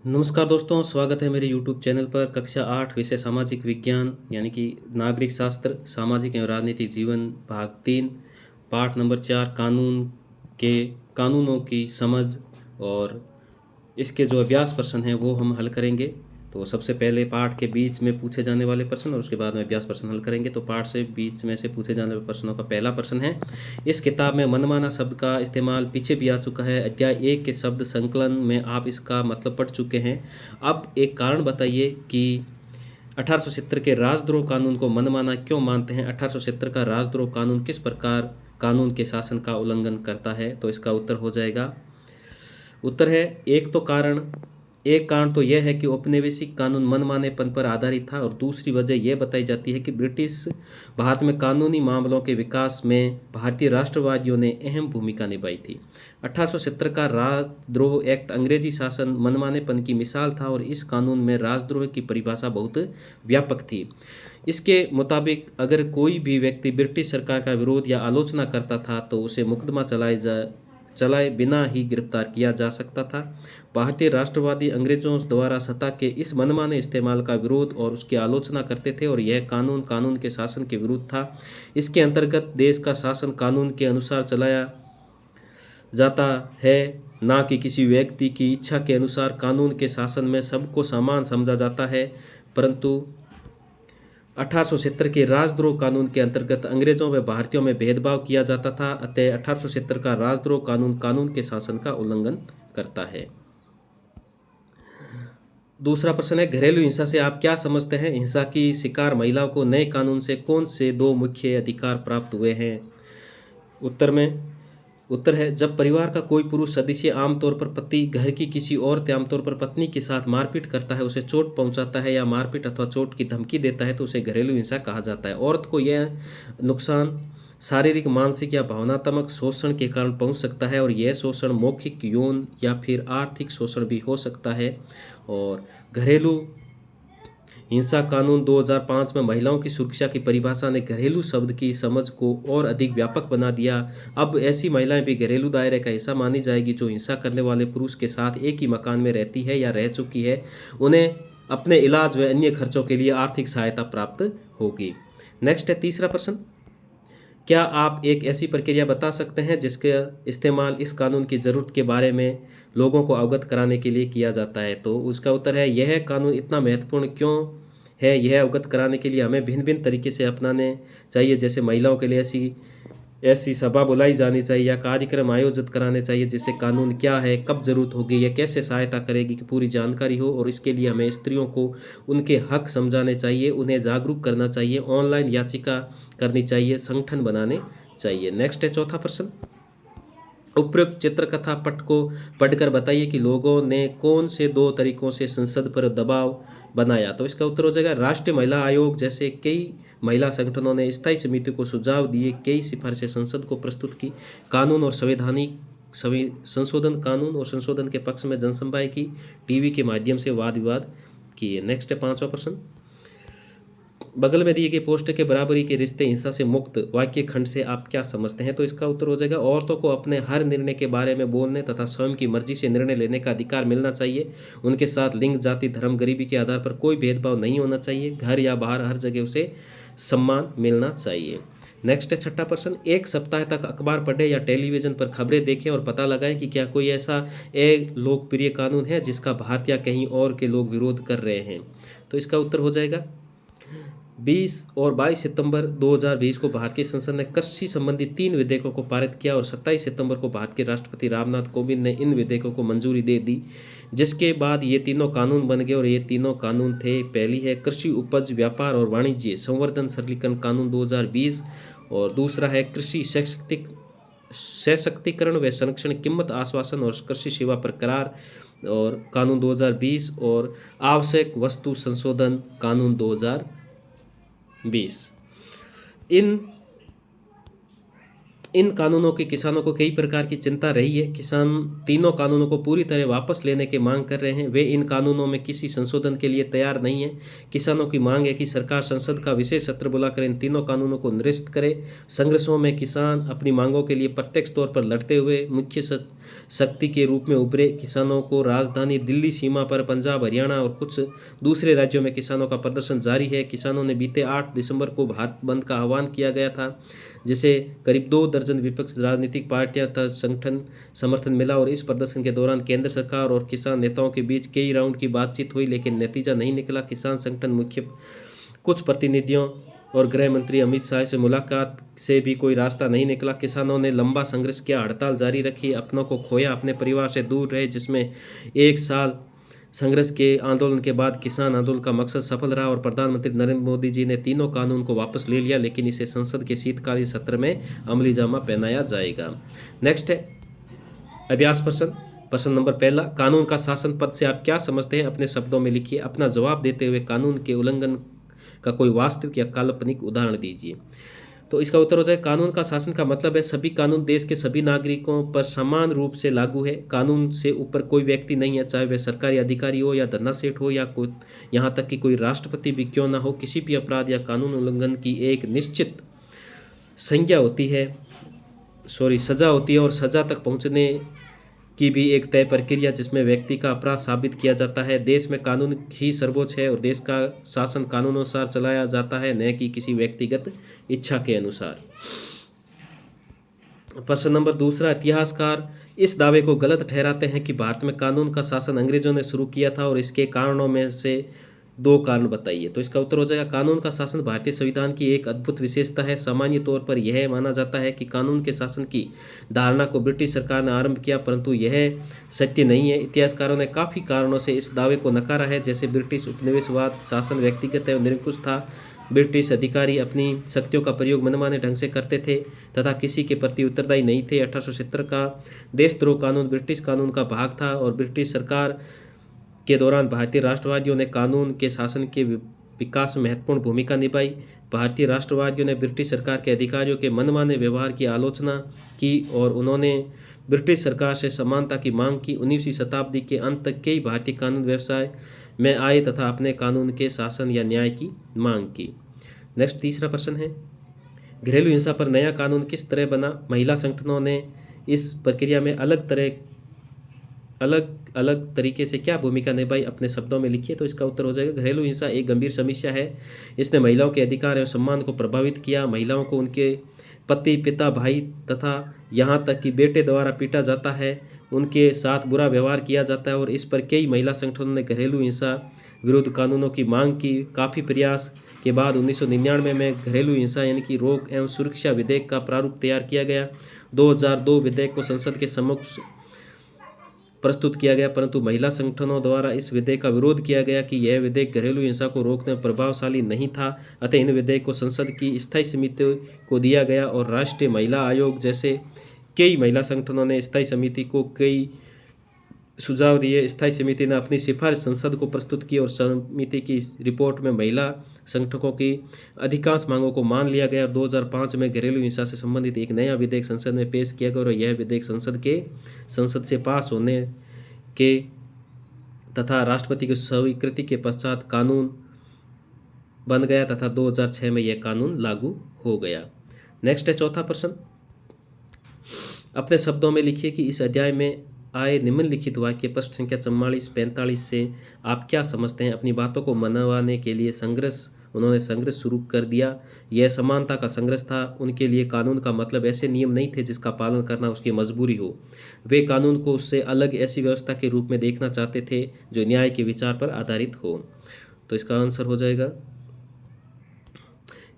नमस्कार दोस्तों, स्वागत है मेरे YouTube चैनल पर। कक्षा 8 विषय सामाजिक विज्ञान यानी कि नागरिक शास्त्र, सामाजिक एवं राजनीतिक जीवन, भाग 3, पाठ नंबर 4, के कानूनों की समझ। और इसके जो अभ्यास प्रश्न हैं वो हम हल करेंगे। तो सबसे पहले पाठ के बीच में पूछे जाने वाले प्रश्न और उसके बाद में अभ्यास प्रश्न हल करेंगे। तो पाठ से बीच में से पूछे जाने वाले प्रश्नों का पहला प्रश्न है, इस किताब में मनमाना शब्द का इस्तेमाल पीछे भी आ चुका है। अध्याय 1 के शब्द संकलन में आप इसका मतलब पढ़ चुके हैं। अब एक कारण बताइए कि 1870 के राजद्रोह कानून को मनमाना क्यों मानते हैं। 1870 का राजद्रोह कानून किस प्रकार कानून के शासन का उल्लंघन करता है। तो इसका उत्तर हो जाएगा, उत्तर है एक कारण तो यह है कि औपनिवेशिक कानून मनमानेपन पर आधारित था, और दूसरी वजह यह बताई जाती है कि ब्रिटिश भारत में कानूनी मामलों के विकास में भारतीय राष्ट्रवादियों ने अहम भूमिका निभाई थी। 1870 का राजद्रोह एक्ट अंग्रेजी शासन मनमानेपन की मिसाल था, और इस कानून में राजद्रोह की परिभाषा बहुत व्यापक थी। इसके मुताबिक अगर कोई भी व्यक्ति ब्रिटिश सरकार का विरोध या आलोचना करता था तो उसे मुकदमा चलाए बिना ही गिरफ्तार किया जा सकता था। भारतीय राष्ट्रवादी अंग्रेजों द्वारा सत्ता के इस मनमाने इस्तेमाल का विरोध और उसकी आलोचना करते थे, और यह कानून कानून के शासन के विरुद्ध था। इसके अंतर्गत देश का शासन कानून के अनुसार चलाया जाता है, ना कि किसी व्यक्ति की इच्छा के अनुसार। कानून के शासन में सबको समान समझा जाता है, परंतु 1870 के राजद्रोह कानून के अंतर्गत अंग्रेजों व भारतीयों में भेदभाव किया जाता था। अतः 1870 का राजद्रोह कानून कानून के शासन का उल्लंघन करता है। दूसरा प्रश्न है, घरेलू हिंसा से आप क्या समझते हैं। हिंसा की शिकार महिलाओं को नए कानून से कौन से दो मुख्य अधिकार प्राप्त हुए हैं। उत्तर है, जब परिवार का कोई पुरुष सदस्य, आमतौर पर पति, घर की किसी औरत, आमतौर पर पत्नी के साथ मारपीट करता है, उसे चोट पहुंचाता है या मारपीट अथवा चोट की धमकी देता है तो उसे घरेलू हिंसा कहा जाता है। औरत को यह नुकसान शारीरिक, मानसिक या भावनात्मक शोषण के कारण पहुंच सकता है, और यह शोषण मौखिक, यौन या फिर आर्थिक शोषण भी हो सकता है। और घरेलू हिंसा कानून 2005 में महिलाओं की सुरक्षा की परिभाषा ने घरेलू शब्द की समझ को और अधिक व्यापक बना दिया। अब ऐसी महिलाएं भी घरेलू दायरे का हिस्सा मानी जाएगी जो हिंसा करने वाले पुरुष के साथ एक ही मकान में रहती है या रह चुकी है। उन्हें अपने इलाज व अन्य खर्चों के लिए आर्थिक सहायता प्राप्त होगी। नेक्स्ट है तीसरा प्रश्न, क्या आप एक ऐसी प्रक्रिया बता सकते हैं जिसका इस्तेमाल इस कानून की ज़रूरत के बारे में लोगों को अवगत कराने के लिए किया जाता है। तो उसका उत्तर है, यह कानून इतना महत्वपूर्ण क्यों है। यह अवगत कराने के लिए हमें भिन्न भिन्न तरीके से अपनाने चाहिए, जैसे महिलाओं के लिए ऐसी ऐसी सभा बुलाई जानी चाहिए या कार्यक्रम आयोजित कराने चाहिए, जिससे कानून क्या है, कब जरूरत होगी, यह कैसे सहायता करेगी की पूरी जानकारी हो। और इसके लिए हमें स्त्रियों को उनके हक समझाने चाहिए, उन्हें जागरूक करना चाहिए, ऑनलाइन याचिका करनी चाहिए, संगठन बनाने चाहिए। नेक्स्ट है चौथा प्रश्न, उपयुक्त चित्रकथा पट को पढ़कर बताइए कि लोगों ने कौन से दो तरीकों से संसद पर दबाव बनाया। तो इसका उत्तर हो जाएगा, राष्ट्रीय महिला आयोग जैसे कई महिला संगठनों ने स्थायी समिति को सुझाव दिए, कई सिफारिशें संसद को प्रस्तुत की, कानून और संवैधानिक संशोधन कानून और संशोधन के पक्ष में जनसभाएं की, टीवी के माध्यम से वाद विवाद किए। नेक्स्ट है पांचवा प्रश्न, बगल में दिए गए पोस्टर के बराबरी के रिश्ते हिंसा से मुक्त वाक्य खंड से आप क्या समझते हैं। तो इसका उत्तर हो जाएगा, औरतों को अपने हर निर्णय के बारे में बोलने तथा स्वयं की मर्जी से निर्णय लेने का अधिकार मिलना चाहिए। उनके साथ लिंग, जाति, धर्म, गरीबी के आधार पर कोई भेदभाव नहीं होना चाहिए। घर या बाहर हर जगह उसे सम्मान मिलना चाहिए। नेक्स्ट है छठा प्रश्न, एक सप्ताह तक अखबार पढ़ें या टेलीविजन पर खबरें देखें और पता लगाएं कि क्या कोई ऐसा एक लोकप्रिय कानून है जिसका भारत या कहीं और के लोग विरोध कर रहे हैं। तो इसका उत्तर हो जाएगा, 20 और 22 सितंबर 2020 को भारत की संसद ने कृषि संबंधी 3 विधेयकों को पारित किया, और 27 सितंबर को भारत के राष्ट्रपति रामनाथ कोविंद ने इन विधेयकों को मंजूरी दे दी, जिसके बाद ये तीनों कानून बन गए। और ये तीनों कानून थे, पहली है कृषि उपज व्यापार और वाणिज्य संवर्धन सरलीकरण कानून 2020, और दूसरा है कृषि सशक्तिकरण व संरक्षण कीमत आश्वासन और कृषि सेवा पर करार और कानून 2020, और आवश्यक वस्तु संशोधन कानून 2020। इन इन कानूनों की किसानों को कई प्रकार की चिंता रही है। किसान तीनों कानूनों को पूरी तरह वापस लेने की मांग कर रहे हैं। वे इन कानूनों में किसी संशोधन के लिए तैयार नहीं है। किसानों की मांग है कि सरकार संसद का विशेष सत्र बुलाकर इन तीनों कानूनों को निरस्त करे। संघर्षों में किसान अपनी मांगों के लिए प्रत्यक्ष तौर पर लड़ते हुए मुख्य शक्ति के रूप में उभरे। किसानों को राजधानी दिल्ली, सीमा पर पंजाब, हरियाणा और कुछ दूसरे राज्यों में किसानों का प्रदर्शन जारी है। किसानों ने बीते 8 दिसंबर को भारत बंद का आह्वान किया गया था, जिसे करीब 2 दर्जन विपक्ष, राजनीतिक पार्टियां तथा संगठन समर्थन मिला। और इस प्रदर्शन के दौरान केंद्र सरकार और किसान नेताओं के बीच कई राउंड की बातचीत हुई, लेकिन नतीजा नहीं निकला। किसान संगठन मुख्य कुछ प्रतिनिधियों और गृह मंत्री अमित शाह से मुलाकात से भी कोई रास्ता नहीं निकला। किसानों ने लंबा संघर्ष किया, हड़ताल जारी रखी, अपनों को खोया, अपने परिवार से दूर रहे, जिसमें 1 साल संघर्ष के आंदोलन के बाद किसान आंदोलन का मकसद सफल रहा और प्रधानमंत्री नरेंद्र मोदी जी ने तीनों कानून को वापस ले लिया, लेकिन इसे संसद के शीतकालीन सत्र में अमली जामा पहनाया जाएगा। नेक्स्ट है अभ्यास प्रश्न नंबर 1, कानून का शासन पद से आप क्या समझते हैं? अपने शब्दों में लिखिए। अपना जवाब देते हुए कानून के उल्लंघन का कोई वास्तविक या काल्पनिक उदाहरण दीजिए। तो इसका उत्तर हो जाए कानून का शासन का मतलब है सभी कानून देश के सभी नागरिकों पर समान रूप से लागू है। कानून से ऊपर कोई व्यक्ति नहीं है, चाहे वह सरकारी अधिकारी हो या धन्ना सेठ हो या कोई, यहाँ तक कि कोई राष्ट्रपति भी क्यों ना हो। किसी भी अपराध या कानून उल्लंघन की एक निश्चित सजा होती है और सजा तक पहुँचने की भी एक तय प्रक्रिया, जिसमें व्यक्ति का अपराध साबित किया जाता है। देश में कानून ही सर्वोच्च है और देश का शासन कानूनानुसार चलाया जाता है, न कि किसी व्यक्तिगत इच्छा के अनुसार। प्रश्न नंबर 2, इतिहासकार इस दावे को गलत ठहराते हैं कि भारत में कानून का शासन अंग्रेजों ने शुरू किया था और इसके कारणों में से 2 कारण बताइए। तो इसका उत्तर हो जाएगा कानून का शासन भारतीय संविधान की एक अद्भुत विशेषता है। सामान्य तौर पर यह माना जाता है कि कानून के शासन की धारणा को ब्रिटिश सरकार ने आरंभ किया, परंतु यह सत्य नहीं है। इतिहासकारों ने काफ़ी कारणों से इस दावे को नकारा है, जैसे ब्रिटिश उपनिवेशवाद शासन व्यक्तिगत एवं निरंकुश था। ब्रिटिश अधिकारी अपनी शक्तियों का प्रयोग मनमाने ढंग से करते थे तथा किसी के प्रति उत्तरदायी नहीं थे। 1870 का देशद्रोह कानून ब्रिटिश कानून का भाग था और ब्रिटिश सरकार के दौरान भारतीय राष्ट्रवादियों ने कानून के शासन के विकास में महत्वपूर्ण भूमिका निभाई। भारतीय राष्ट्रवादियों ने ब्रिटिश सरकार के अधिकारियों के मनमाने व्यवहार की आलोचना की और उन्होंने ब्रिटिश सरकार से समानता की मांग की। 19वीं शताब्दी के अंत तक कई भारतीय कानून व्यवसाय में आए तथा अपने कानून के शासन या न्याय की मांग की। नेक्स्ट 3 प्रश्न है, घरेलू हिंसा पर नया कानून किस तरह बना? महिला संगठनों ने इस प्रक्रिया में अलग तरीके से क्या भूमिका निभाई? अपने शब्दों में लिखिए। तो इसका उत्तर हो जाएगा घरेलू हिंसा एक गंभीर समस्या है। इसने महिलाओं के अधिकार एवं सम्मान को प्रभावित किया। महिलाओं को उनके पति, पिता, भाई तथा यहाँ तक कि बेटे द्वारा पीटा जाता है, उनके साथ बुरा व्यवहार किया जाता है और इस पर कई महिला संगठनों ने घरेलू हिंसा विरुद्ध कानूनों की मांग की। काफ़ी प्रयास के बाद 1999 में घरेलू हिंसा यानी कि रोक एवं सुरक्षा विधेयक का प्रारूप तैयार किया गया। 2002 विधेयक को संसद के समक्ष प्रस्तुत किया गया, परंतु महिला संगठनों द्वारा इस विधेयक का विरोध किया गया कि यह विधेयक घरेलू हिंसा को रोकने में प्रभावशाली नहीं था। अतः इन विधेयक को संसद की स्थायी समिति को दिया गया और राष्ट्रीय महिला आयोग जैसे कई महिला संगठनों ने स्थायी समिति को कई सुझाव दिए। स्थायी समिति ने अपनी सिफारिश संसद को प्रस्तुत की और समिति की रिपोर्ट में महिला संगठनों की अधिकांश मांगों को मान लिया गया। 2005 में घरेलू हिंसा से संबंधित एक नया विधेयक संसद में पेश किया गया और यह विधेयक संसद से पास होने के तथा राष्ट्रपति की स्वीकृति के पश्चात कानून बन गया तथा 2006 में यह कानून लागू हो गया। नेक्स्ट है 4 प्रश्न, अपने शब्दों में लिखिए कि इस अध्याय में आए निम्नलिखित वाक्य प्रश्न संख्या 44-45 से आप क्या समझते हैं? अपनी बातों को मनवाने के लिए उन्होंने संघर्ष शुरू कर दिया। यह समानता का संघर्ष था। उनके लिए कानून का मतलब ऐसे नियम नहीं थे जिसका पालन करना उसकी मजबूरी हो। वे कानून को उससे अलग ऐसी व्यवस्था के रूप में देखना चाहते थे जो न्याय के विचार पर आधारित हो। तो इसका आंसर हो जाएगा,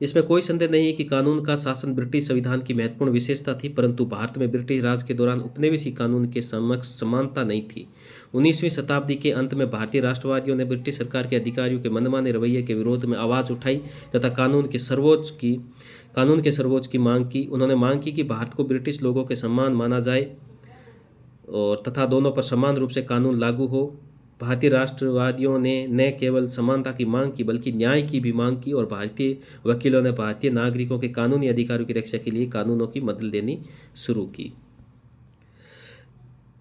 इसमें कोई संदेह नहीं है कि कानून का शासन ब्रिटिश संविधान की महत्वपूर्ण विशेषता थी, परंतु भारत में ब्रिटिश राज के दौरान उपनिवेशी कानून के समक्ष समानता नहीं थी। 19वीं शताब्दी के अंत में भारतीय राष्ट्रवादियों ने ब्रिटिश सरकार के अधिकारियों के मनमाने रवैये के विरोध में आवाज़ उठाई तथा कानून के सर्वोच्च की मांग की। उन्होंने मांग की कि भारत को ब्रिटिश लोगों के समान माना जाए और तथा दोनों पर समान रूप से कानून लागू हो। भारतीय राष्ट्रवादियों ने न केवल समानता की मांग की बल्कि न्याय की भी मांग की और भारतीय वकीलों ने भारतीय नागरिकों के कानूनी अधिकारों की रक्षा के लिए कानूनों की मदद देनी शुरू की।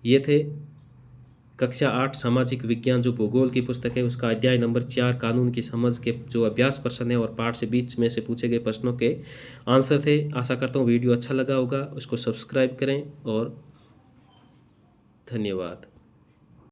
ये थे कक्षा 8 सामाजिक विज्ञान जो भूगोल की पुस्तक है उसका अध्याय नंबर 4 कानून की समझ के जो अभ्यास प्रश्न है और पाठ से बीच में से पूछे गए प्रश्नों के आंसर थे। आशा करता हूँ वीडियो अच्छा लगा होगा, उसको सब्सक्राइब करें और धन्यवाद।